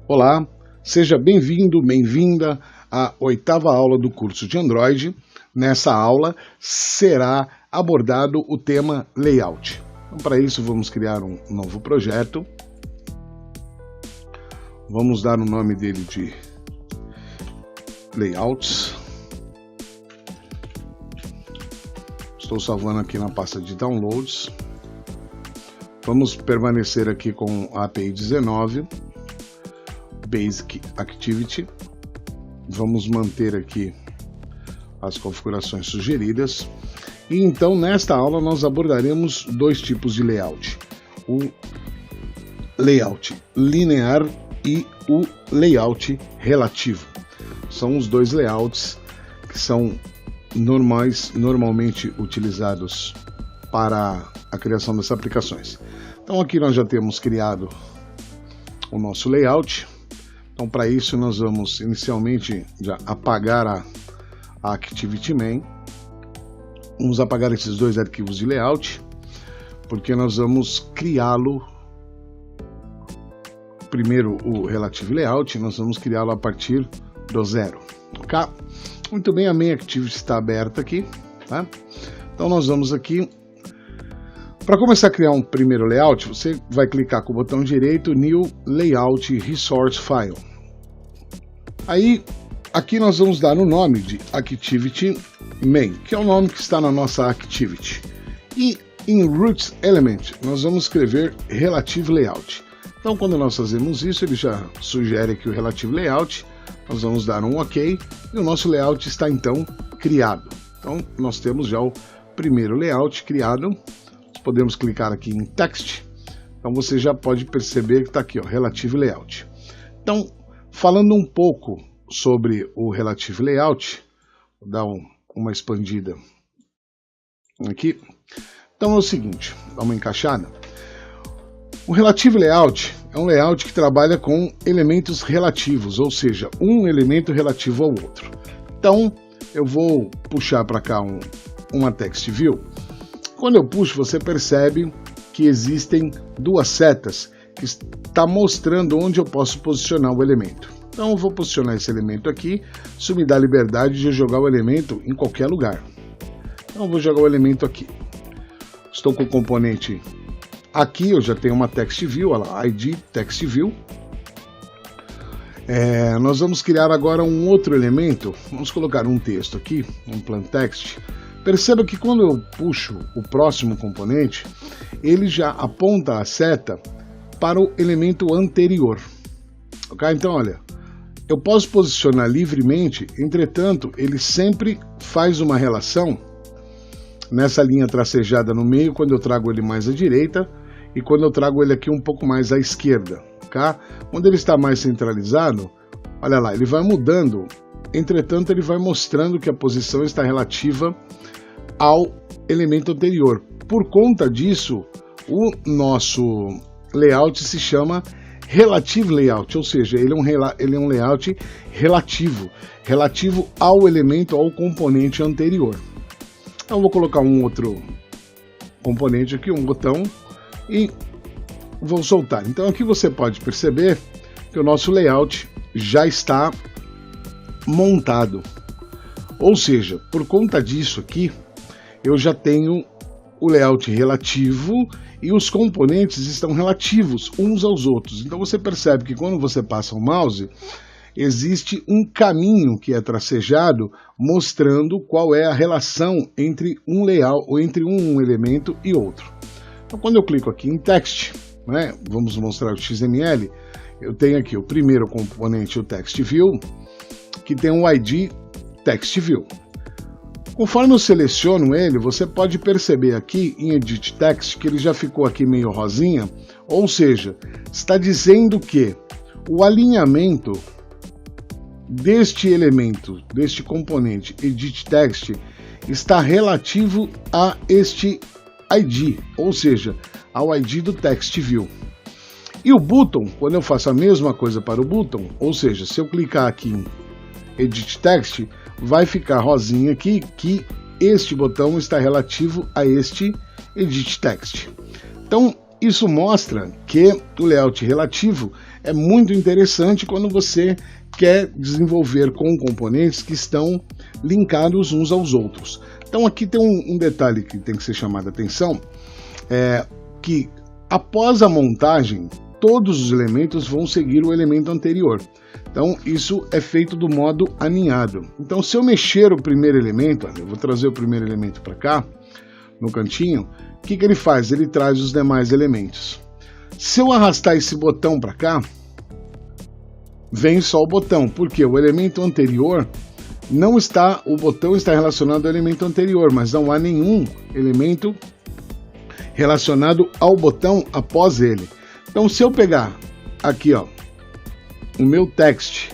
Olá, seja bem-vindo, bem-vinda à 8ª aula do curso de Android. Nessa aula será abordado o tema Layout. Então, para isso, vamos criar um novo projeto. Vamos dar o nome dele de Layouts. Estou salvando aqui na pasta de Downloads. Vamos permanecer aqui com a API 19. Basic Activity. Vamos manter aqui as configurações sugeridas. E então, nesta aula, nós abordaremos dois tipos de layout. O layout linear e o layout relativo. São os dois layouts que são normalmente utilizados para a criação das aplicações. Então, aqui nós já temos criado o nosso layout. Então, para isso, nós vamos inicialmente já apagar a Activity Main. Vamos apagar esses dois arquivos de layout, porque nós vamos criá-lo. Primeiro, o Relative Layout, nós vamos criá-lo a partir do zero. Ok? Muito bem, a Main Activity está aberta aqui. Tá? Então, nós vamos aqui. Para começar a criar um primeiro layout, você vai clicar com o botão direito New Layout Resource File. Aí, aqui nós vamos dar o nome de Activity Main, que é o nome que está na nossa Activity. E em Root Element, nós vamos escrever Relative Layout. Então, quando nós fazemos isso, ele já sugere aqui o Relative Layout. Nós vamos dar um OK e o nosso layout está então criado. Então, nós temos já o primeiro layout criado. Podemos clicar aqui em Text. Então você já pode perceber que está aqui, ó, Relative Layout. Então, falando um pouco sobre o Relative Layout, vou dar uma expandida aqui. Então é o seguinte, dá uma encaixada. O Relative Layout é um layout que trabalha com elementos relativos, ou seja, um elemento relativo ao outro. Então, eu vou puxar para cá uma Text View. Quando eu puxo, você percebe que existem duas setas que está mostrando onde eu posso posicionar o elemento. Então eu vou posicionar esse elemento aqui, isso me dá a liberdade de jogar o elemento em qualquer lugar. Então eu vou jogar o elemento aqui. Estou com o componente aqui, eu já tenho uma Text View, olha lá, ID Text View. Nós vamos criar agora um outro elemento, vamos colocar um texto aqui, um plain text. Perceba que quando eu puxo o próximo componente, ele já aponta a seta para o elemento anterior. Ok? Então, olha, eu posso posicionar livremente, entretanto, ele sempre faz uma relação nessa linha tracejada no meio, quando eu trago ele mais à direita e quando eu trago ele aqui um pouco mais à esquerda. Ok? Quando ele está mais centralizado, olha lá, ele vai mudando, entretanto, ele vai mostrando que a posição está relativa ao elemento anterior. Por conta disso, o nosso layout se chama Relative Layout, ou seja, ele é um layout relativo ao elemento, ao componente anterior. Então, eu vou colocar um outro componente aqui, um botão, e vou soltar. Então, aqui você pode perceber que o nosso layout já está montado. Ou seja, por conta disso aqui, eu já tenho o layout relativo e os componentes estão relativos uns aos outros. Então você percebe que quando você passa o mouse, existe um caminho que é tracejado mostrando qual é a relação entre um layout ou entre um elemento e outro. Então quando eu clico aqui em Text, né, vamos mostrar o XML, eu tenho aqui o primeiro componente, o Text View, que tem um ID Text View. Conforme eu seleciono ele, você pode perceber aqui em Edit Text que ele já ficou aqui meio rosinha, ou seja, está dizendo que o alinhamento deste elemento, deste componente Edit Text, está relativo a este ID, ou seja, ao ID do Text View. E o button, quando eu faço a mesma coisa para o button, ou seja, se eu clicar aqui em Edit Text, vai ficar rosinha aqui que este botão está relativo a este Edit Text. Então, isso mostra que o layout relativo é muito interessante quando você quer desenvolver com componentes que estão linkados uns aos outros. Então aqui tem um detalhe que tem que ser chamado a atenção, que após a montagem, todos os elementos vão seguir o elemento anterior. Então isso é feito do modo aninhado. Então se eu mexer o primeiro elemento, eu vou trazer o primeiro elemento para cá, no cantinho, o que ele faz? Ele traz os demais elementos. Se eu arrastar esse botão para cá, vem só o botão, porque o elemento anterior não está, o botão está relacionado ao elemento anterior, mas não há nenhum elemento relacionado ao botão após ele. Então se eu pegar aqui, ó, o meu text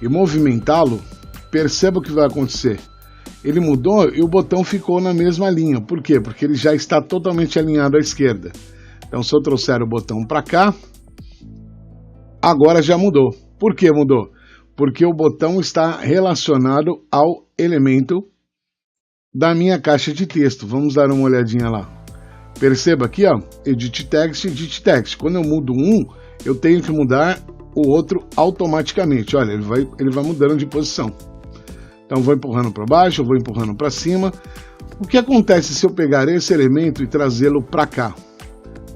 e movimentá-lo, perceba o que vai acontecer. Ele mudou e o botão ficou na mesma linha. Por quê? Porque ele já está totalmente alinhado à esquerda. Então se eu trouxer o botão para cá, agora já mudou. Por que mudou? Porque o botão está relacionado ao elemento da minha caixa de texto. Vamos dar uma olhadinha lá. Perceba aqui, ó, Edit Text. Quando eu mudo um, eu tenho que mudar o outro automaticamente. Olha, ele vai mudando de posição. Então eu vou empurrando para baixo, eu vou empurrando para cima. O que acontece se eu pegar esse elemento e trazê-lo para cá?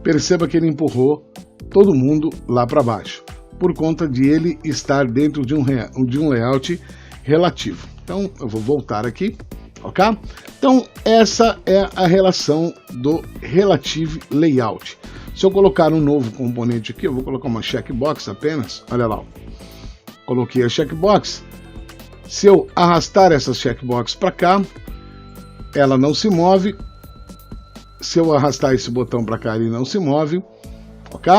Perceba que ele empurrou todo mundo lá para baixo, por conta de ele estar dentro de um layout relativo. Então eu vou voltar aqui, ok? Então essa é a relação do Relative Layout. Se eu colocar um novo componente aqui, eu vou colocar uma checkbox apenas, olha lá, ó. Coloquei a checkbox. Se eu arrastar essa checkbox para cá, ela não se move. Se eu arrastar esse botão para cá, ele não se move, ok?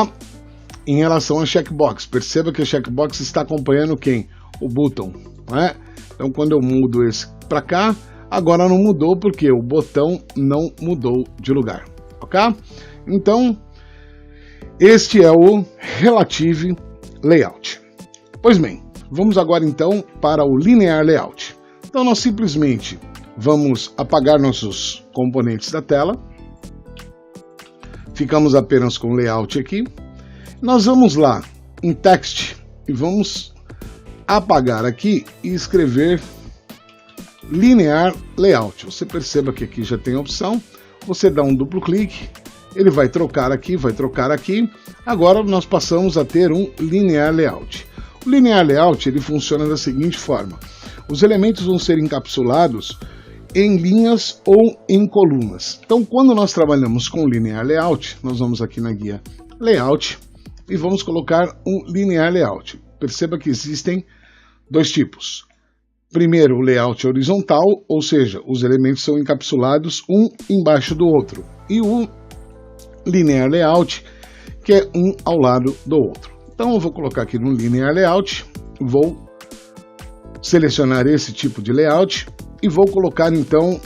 Em relação à checkbox, perceba que a checkbox está acompanhando quem? O botão, né? Então quando eu mudo esse para cá, agora não mudou porque o botão não mudou de lugar, ok? Então este é o Relative Layout. Pois bem, vamos agora então para o Linear Layout. Então nós simplesmente vamos apagar nossos componentes da tela, ficamos apenas com o layout aqui. Nós vamos lá em Text e vamos apagar aqui e escrever Linear Layout. Você perceba que aqui já tem a opção, você dá um duplo clique, ele vai trocar aqui, vai trocar aqui. Agora nós passamos a ter um Linear Layout. O Linear Layout ele funciona da seguinte forma: os elementos vão ser encapsulados em linhas ou em colunas. Então quando nós trabalhamos com Linear Layout, nós vamos aqui na guia Layout e vamos colocar um Linear Layout. Perceba que existem dois tipos. Primeiro, o layout horizontal, ou seja, os elementos são encapsulados um embaixo do outro. E o Linear Layout, que é um ao lado do outro. Então eu vou colocar aqui no Linear Layout, vou selecionar esse tipo de layout e vou colocar então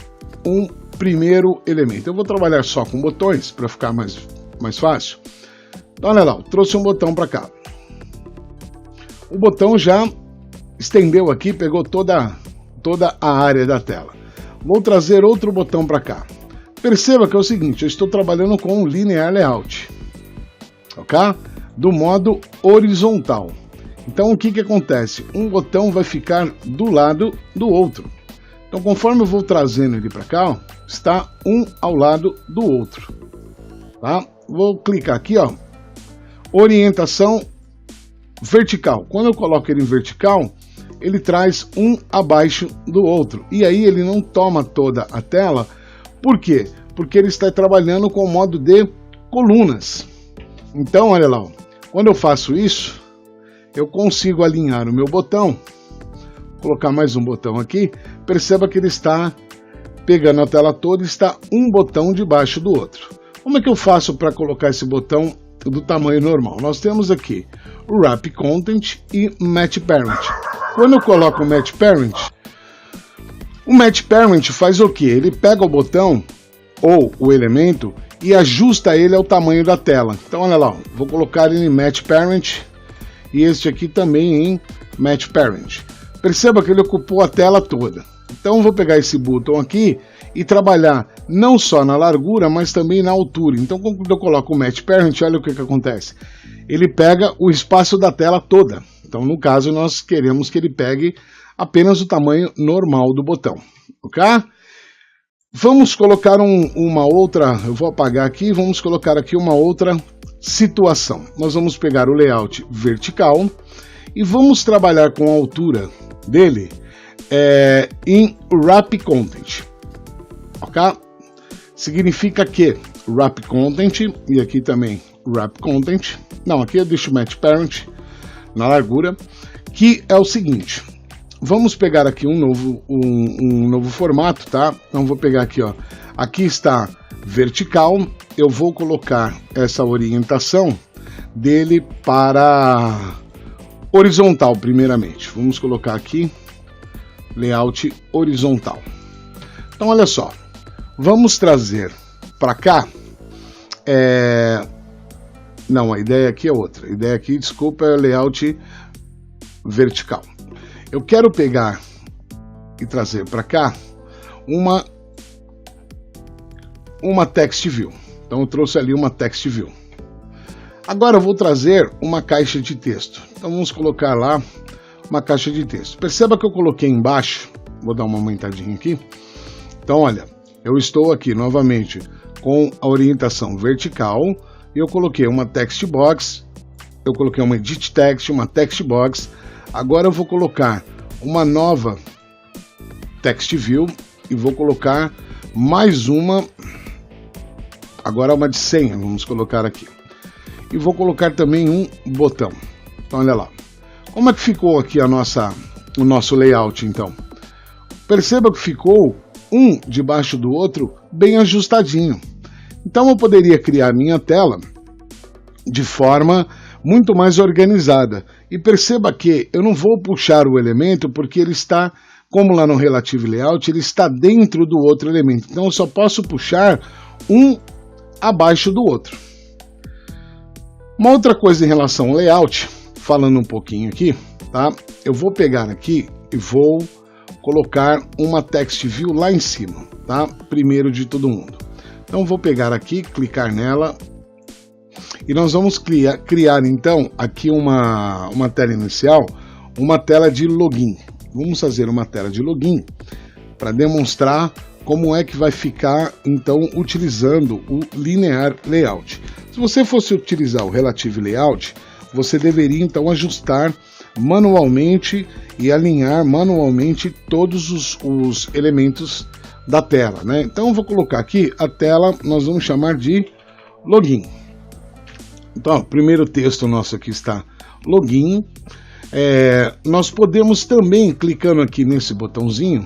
um primeiro elemento. Eu vou trabalhar só com botões para ficar mais fácil. Então olha lá, eu trouxe um botão para cá. O botão já estendeu aqui, pegou toda a área da tela. Vou trazer outro botão para cá. Perceba que é o seguinte, eu estou trabalhando com um Linear Layout, ok? Do modo horizontal. Então o que acontece? Um botão vai ficar do lado do outro. Então conforme eu vou trazendo ele para cá, ó, está um ao lado do outro. Tá? Vou clicar aqui, ó, orientação vertical. Quando eu coloco ele em vertical, ele traz um abaixo do outro. E aí ele não toma toda a tela. Por quê? Porque ele está trabalhando com o modo de colunas. Então, olha lá, ó, quando eu faço isso, eu consigo alinhar o meu botão. Vou colocar mais um botão aqui. Perceba que ele está pegando a tela toda e está um botão debaixo do outro. Como é que eu faço para colocar esse botão do tamanho normal? Nós temos aqui o Wrap Content e Match Parent. Quando eu coloco o Match Parent faz o que? Ele pega o botão ou o elemento e ajusta ele ao tamanho da tela. Então olha lá, vou colocar ele em Match Parent e este aqui também em Match Parent. Perceba que ele ocupou a tela toda. Então eu vou pegar esse botão aqui e trabalhar não só na largura, mas também na altura. Então, quando eu coloco o Match Parent, olha o que acontece. Ele pega o espaço da tela toda. Então, no caso, nós queremos que ele pegue apenas o tamanho normal do botão, ok? Vamos colocar uma outra, eu vou apagar aqui, vamos colocar aqui uma outra situação. Nós vamos pegar o layout vertical e vamos trabalhar com a altura dele em Wrap Content, ok? Significa que Wrap Content, e aqui também Wrap Content, não, aqui eu deixo Match Parent na largura, que é o seguinte, vamos pegar aqui um novo formato, tá? Então vou pegar aqui, ó, aqui está vertical, eu vou colocar essa orientação dele para horizontal primeiramente, vamos colocar aqui layout horizontal. Então olha só, vamos trazer para cá, não, a ideia aqui é outra, a ideia aqui, desculpa, é layout vertical. Eu quero pegar e trazer para cá uma text view. Então eu trouxe ali uma text view. Agora eu vou trazer uma caixa de texto. Então vamos colocar lá uma caixa de texto. Perceba que eu coloquei embaixo, vou dar uma aumentadinha aqui. Então olha, eu estou aqui novamente com a orientação vertical e eu coloquei uma text box, eu coloquei uma edit text, uma text box. Agora eu vou colocar uma nova text view e vou colocar mais uma, agora uma de senha, vamos colocar aqui. E vou colocar também um botão. Então olha lá. Como é que ficou aqui o nosso layout então? Perceba que ficou um debaixo do outro bem ajustadinho. Então eu poderia criar minha tela de forma muito mais organizada. E perceba que eu não vou puxar o elemento porque ele está, como lá no Relative Layout, ele está dentro do outro elemento. Então eu só posso puxar um abaixo do outro. Uma outra coisa em relação ao layout, falando um pouquinho aqui, tá? Eu vou pegar aqui e vou colocar uma text view lá em cima, tá? Primeiro de todo mundo. Então vou pegar aqui, clicar nela e nós vamos criar então aqui uma tela inicial, uma tela de login. Vamos fazer uma tela de login para demonstrar como é que vai ficar então utilizando o Linear Layout. Se você fosse utilizar o Relative Layout, você deveria então ajustar manualmente e alinhar manualmente todos os elementos da tela, né? Então eu vou colocar aqui a tela, nós vamos chamar de login. Então, o primeiro texto nosso aqui está login. Nós podemos também, clicando aqui nesse botãozinho,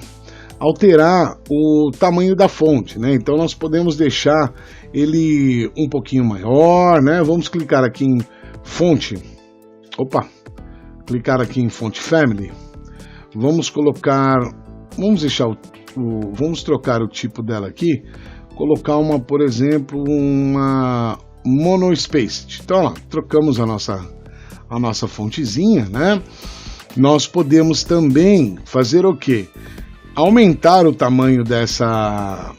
alterar o tamanho da fonte, né? Então nós podemos deixar ele um pouquinho maior, né? Vamos clicar aqui em fonte. Clicar aqui em Font Family. Vamos colocar, vamos deixar vamos trocar o tipo dela aqui, colocar uma, por exemplo, uma monospaced. Então, ó, trocamos a nossa fontezinha, né? Nós podemos também fazer o quê? Aumentar o tamanho dessa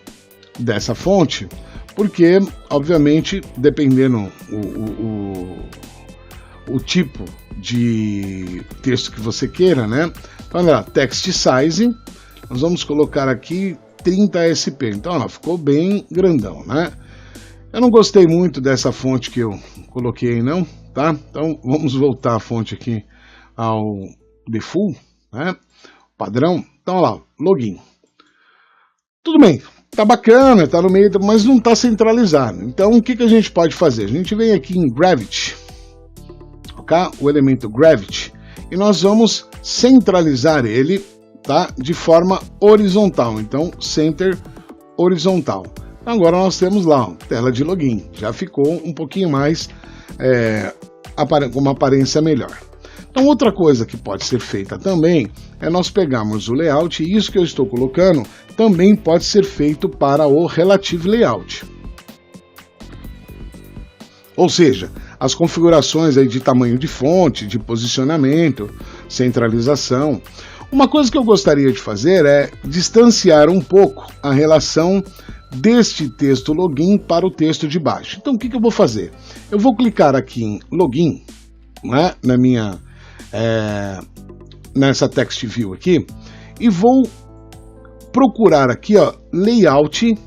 fonte, porque, obviamente, dependendo o tipo de texto que você queira, né? Então, olha lá, text size, nós vamos colocar aqui 30 SP. Então, ó, ficou bem grandão, né? Eu não gostei muito dessa fonte que eu coloquei, não, tá? Então, vamos voltar a fonte aqui ao default, né? Padrão. Então, olha lá, login. Tudo bem, tá bacana, tá no meio, mas não tá centralizado. Então, o que a gente pode fazer? A gente vem aqui em Gravity, ok? O elemento Gravity, e nós vamos centralizar ele, tá? De forma horizontal. Então, Center horizontal. Agora nós temos lá, ó, tela de login. Já ficou um pouquinho mais com uma aparência melhor. Então, outra coisa que pode ser feita também é nós pegarmos o layout, e isso que eu estou colocando também pode ser feito para o Relative Layout. Ou seja, as configurações aí de tamanho de fonte, de posicionamento, centralização. Uma coisa que eu gostaria de fazer é distanciar um pouco a relação deste texto login para o texto de baixo. Então o que eu vou fazer? Eu vou clicar aqui em login, né, nessa text view aqui, e vou procurar aqui, ó, layout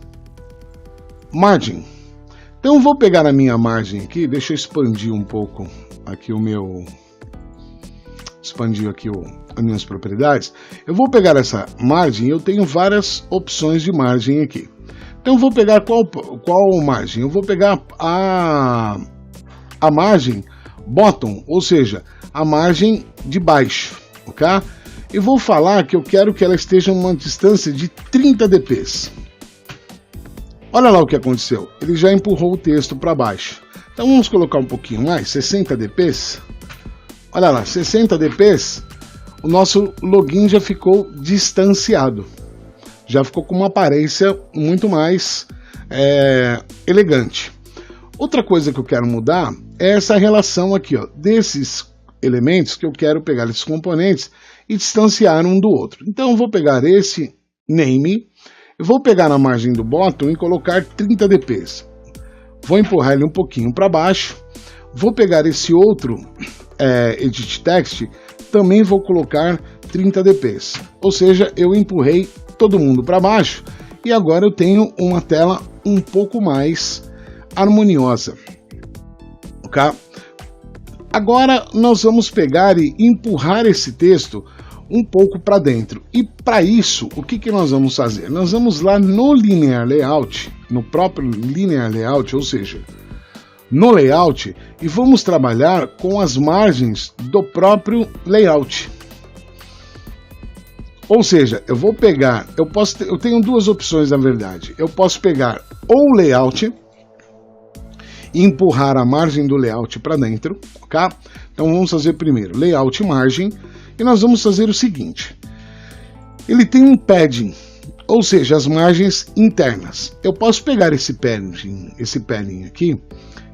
margin. Então eu vou pegar a minha margem aqui, deixa eu expandir um pouco aqui as minhas propriedades. Eu vou pegar essa margem, eu tenho várias opções de margem aqui. Então eu vou pegar qual margem? Eu vou pegar a margem bottom, ou seja, a margem de baixo, ok? E vou falar que eu quero que ela esteja a uma distância de 30 dp. Olha lá o que aconteceu, ele já empurrou o texto para baixo. Então vamos colocar um pouquinho mais, 60 dp. Olha lá, 60 dp, o nosso login já ficou distanciado. Já ficou com uma aparência muito mais elegante. Outra coisa que eu quero mudar é essa relação aqui, ó, desses elementos que eu quero pegar esses componentes e distanciar um do outro. Então eu vou pegar esse name, eu vou pegar na margem do bottom e colocar 30 dp. Vou empurrar ele um pouquinho para baixo. Vou pegar esse outro edit text, também vou colocar 30 dp. Ou seja, eu empurrei todo mundo para baixo e agora eu tenho uma tela um pouco mais harmoniosa, ok? Agora nós vamos pegar e empurrar esse texto um pouco para dentro, e para isso o que nós vamos fazer? Nós vamos lá no Linear Layout, no próprio Linear Layout, ou seja, no Layout, e vamos trabalhar com as margens do próprio Layout. Ou seja, eu vou pegar, eu tenho duas opções na verdade. Eu posso pegar ou Layout e empurrar a margem do Layout para dentro, ok? Então vamos fazer primeiro Layout Margem, e nós vamos fazer o seguinte. Ele tem um padding, ou seja, as margens internas. Eu posso pegar esse padding aqui,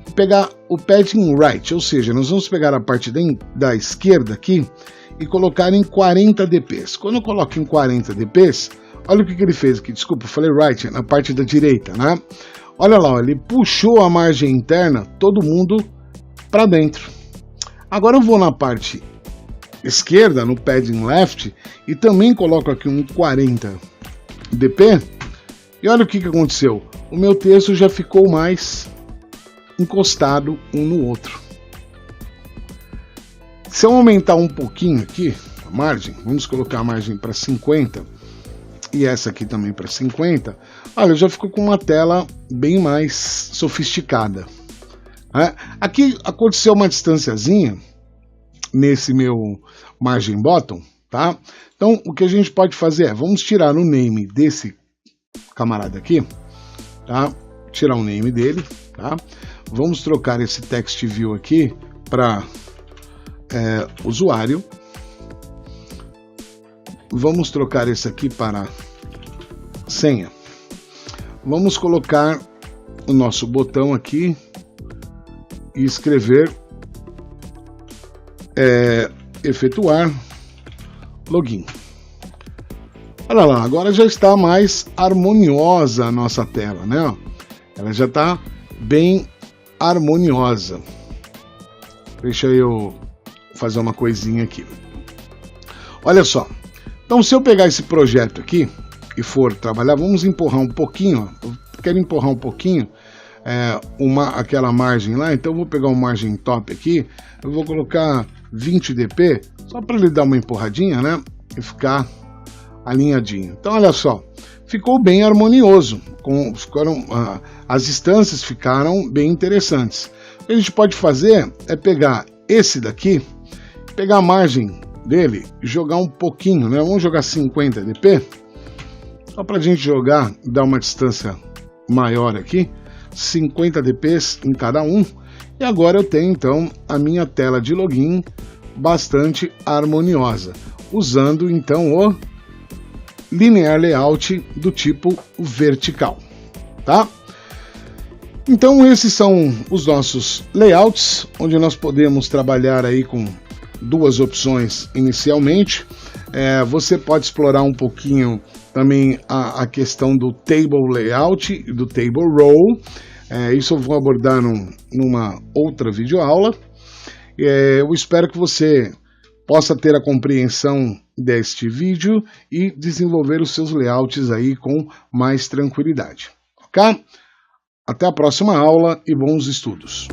e pegar o padding right, ou seja, nós vamos pegar a parte da esquerda aqui, e colocar em 40 dp. Quando eu coloco em 40 dp, olha o que ele fez aqui, desculpa, eu falei right, na parte da direita, né? Olha lá, ele puxou a margem interna, todo mundo para dentro. Agora eu vou na parte esquerda, no padding left, e também coloco aqui um 40 dp, e olha o que aconteceu, o meu texto já ficou mais encostado um no outro. Se eu aumentar um pouquinho aqui a margem, vamos colocar a margem para 50 e essa aqui também para 50, olha, já ficou com uma tela bem mais sofisticada. Aqui aconteceu uma distanciazinha nesse meu margem bottom, tá? Então o que a gente pode fazer é, vamos tirar o name desse camarada aqui, tá? Tirar o name dele, tá? Vamos trocar esse text view aqui para usuário. Vamos trocar esse aqui para senha. Vamos colocar o nosso botão aqui e escrever efetuar login. Olha lá, agora já está mais harmoniosa a nossa tela, né? Ela já está bem harmoniosa. Deixa eu fazer uma coisinha aqui. Olha só. Então, se eu pegar esse projeto aqui e for trabalhar, vamos empurrar um pouquinho. Ó. Eu quero empurrar um pouquinho aquela margem lá. Então, eu vou pegar uma margem top aqui. Eu vou colocar 20 dp, só para ele dar uma empurradinha, né? E ficar alinhadinho. Então, olha só. Ficou bem harmonioso. As instâncias ficaram bem interessantes. O que a gente pode fazer é pegar esse daqui, pegar a margem dele e jogar um pouquinho, né? Vamos jogar 50 dp, só para a gente jogar, dar uma distância maior aqui, 50 dp em cada um, e agora eu tenho então a minha tela de login bastante harmoniosa, usando então o Linear Layout do tipo vertical, tá? Então esses são os nossos layouts, onde nós podemos trabalhar aí com duas opções inicialmente. Você pode explorar um pouquinho também a questão do table layout e do table row. Isso eu vou abordar numa outra videoaula. Eu espero que você possa ter a compreensão deste vídeo e desenvolver os seus layouts aí com mais tranquilidade, ok? Até a próxima aula e bons estudos!